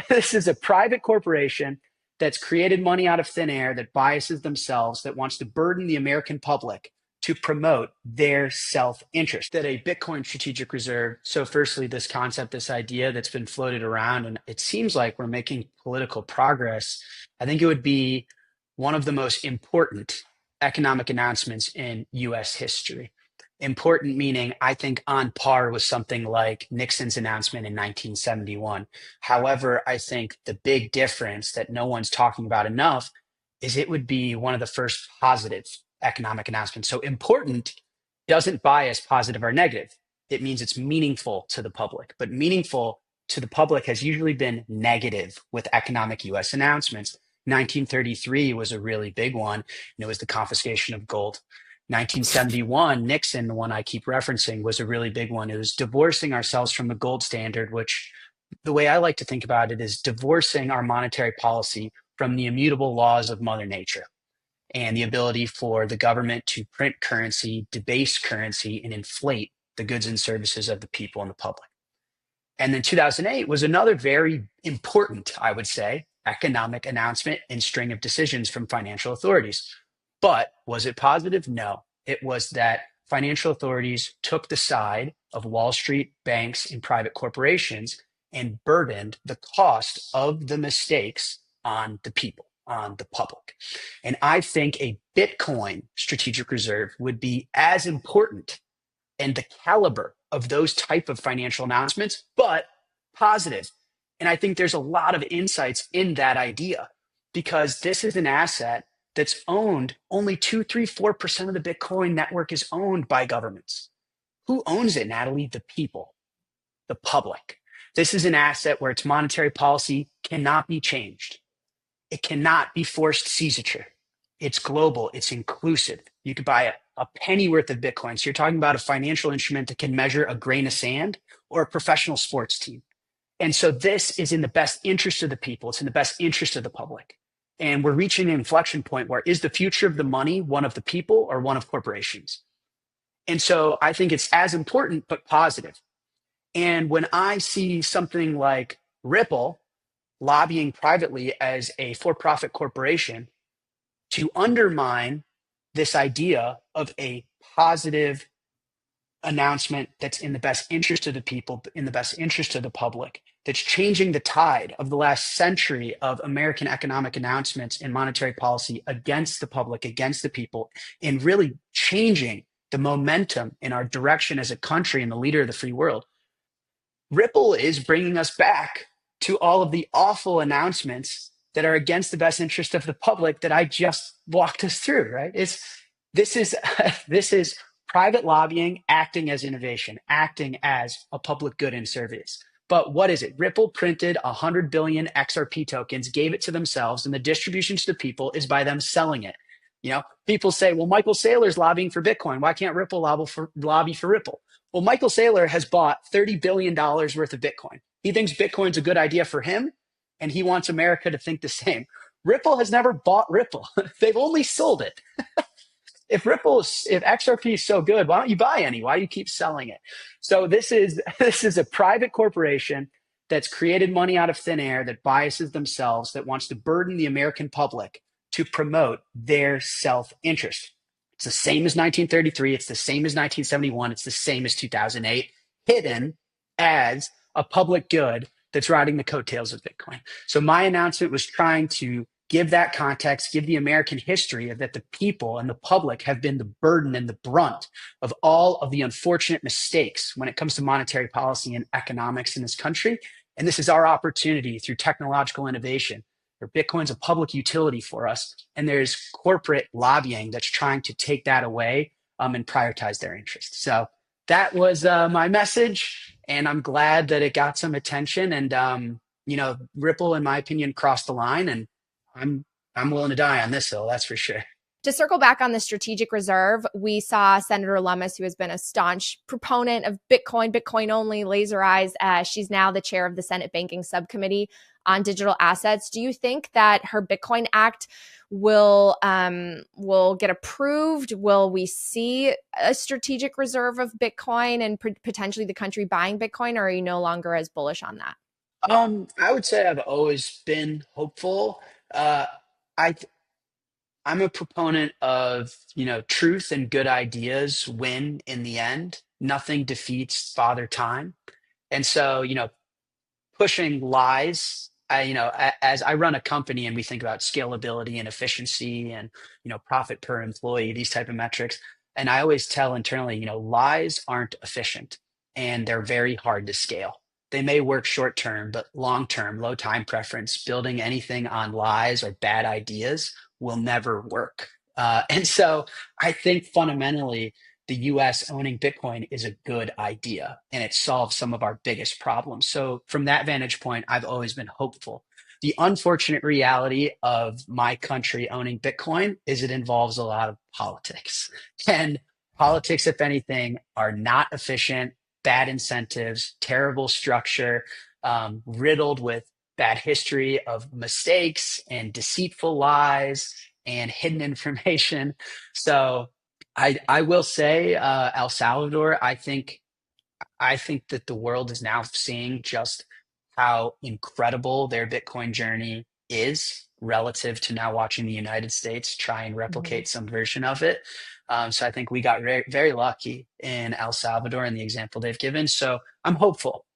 this is a private corporation that's created money out of thin air, that biases themselves, that wants to burden the American public to promote their self-interest. That a Bitcoin strategic reserve. So firstly, this concept, this idea that's been floated around, and it seems like we're making political progress. I think it would be one of the most important economic announcements in US history. Important meaning, I think, on par with something like Nixon's announcement in 1971. However, I think the big difference that no one's talking about enough is it would be one of the first positive economic announcements. So important doesn't bias positive or negative. It means it's meaningful to the public, but meaningful to the public has usually been negative with economic US announcements. 1933 was a really big one, and it was the confiscation of gold. 1971, Nixon, the one I keep referencing, was a really big one. It was divorcing ourselves from the gold standard, which the way I like to think about it is divorcing our monetary policy from the immutable laws of Mother Nature and the ability for the government to print currency, debase currency, and inflate the goods and services of the people and the public. And then 2008 was another very important, I would say, economic announcement and string of decisions from financial authorities. But was it positive? No. It was that financial authorities took the side of Wall Street, banks, and private corporations and burdened the cost of the mistakes on the people, on the public. And I think a Bitcoin strategic reserve would be as important, and the caliber of those type of financial announcements, but positive. And I think there's a lot of insights in that idea, because this is an asset that's owned only 2, 3, 4% of the Bitcoin network is owned by governments. Who owns it, Natalie? The people, the public. This is an asset where its monetary policy cannot be changed. It cannot be forced seizure. It's global. It's inclusive. You could buy a penny worth of Bitcoin. So you're talking about a financial instrument that can measure a grain of sand or a professional sports team. And so this is in the best interest of the people. It's in the best interest of the public. And we're reaching an inflection point where is the future of the money one of the people or one of corporations? And so I think it's as important, but positive. And when I see something like Ripple lobbying privately as a for-profit corporation to undermine this idea of a positive announcement that's in the best interest of the people, in the best interest of the public, that's changing the tide of the last century of American economic announcements and monetary policy against the public, against the people, and really changing the momentum in our direction as a country and the leader of the free world. Ripple is bringing us back to all of the awful announcements that are against the best interest of the public that I just walked us through, right? This is private lobbying acting as innovation, acting as a public good and service. But what is it? Ripple printed 100 billion XRP tokens, gave it to themselves, and the distribution to the people is by them selling it. You know, people say, well, Michael Saylor's lobbying for Bitcoin. Why can't Ripple lobby for Ripple? Well, Michael Saylor has bought $30 billion worth of Bitcoin. He thinks Bitcoin's a good idea for him, and he wants America to think the same. Ripple has never bought Ripple. They've only sold it. If XRP is so good, why don't you buy any? Why do you keep selling it? So this is a private corporation that's created money out of thin air, that biases themselves, that wants to burden the American public to promote their self-interest. It's the same as 1933. It's the same as 1971. It's the same as 2008, hidden as a public good that's riding the coattails of Bitcoin. So my announcement was trying to give that context, give the American history of that the people and the public have been the burden and the brunt of all of the unfortunate mistakes when it comes to monetary policy and economics in this country. And this is our opportunity through technological innovation, where Bitcoin's a public utility for us. And there's corporate lobbying that's trying to take that away and prioritize their interests. So that was my message. And I'm glad that it got some attention. And, Ripple, in my opinion, crossed the line. And I'm willing to die on this hill, that's for sure. To circle back on the strategic reserve, we saw Senator Lummis, who has been a staunch proponent of Bitcoin only, laser eyes. She's now the chair of the Senate Banking Subcommittee on Digital Assets. Do you think that her Bitcoin Act will get approved? Will we see a strategic reserve of Bitcoin and potentially the country buying Bitcoin, or are you no longer as bullish on that? I would say I've always been hopeful. Uh, I I'm a proponent of, truth and good ideas win in the end. Nothing defeats Father Time. And so, pushing lies. As I run a company and we think about scalability and efficiency and, profit per employee, these type of metrics. And I always tell internally, lies aren't efficient and they're very hard to scale. They may work short term, but long term, low time preference, building anything on lies or bad ideas will never work. And so I think fundamentally, the US owning Bitcoin is a good idea and it solves some of our biggest problems. So, from that vantage point, I've always been hopeful. The unfortunate reality of my country owning Bitcoin is it involves a lot of politics. And politics, if anything, are not efficient, bad incentives, terrible structure, riddled with bad history of mistakes and deceitful lies and hidden information. So, I will say El Salvador. I think that the world is now seeing just how incredible their Bitcoin journey is relative to now watching the United States try and Mhm. replicate some version of it. So I think we got very, very lucky in El Salvador and the example they've given. So I'm hopeful.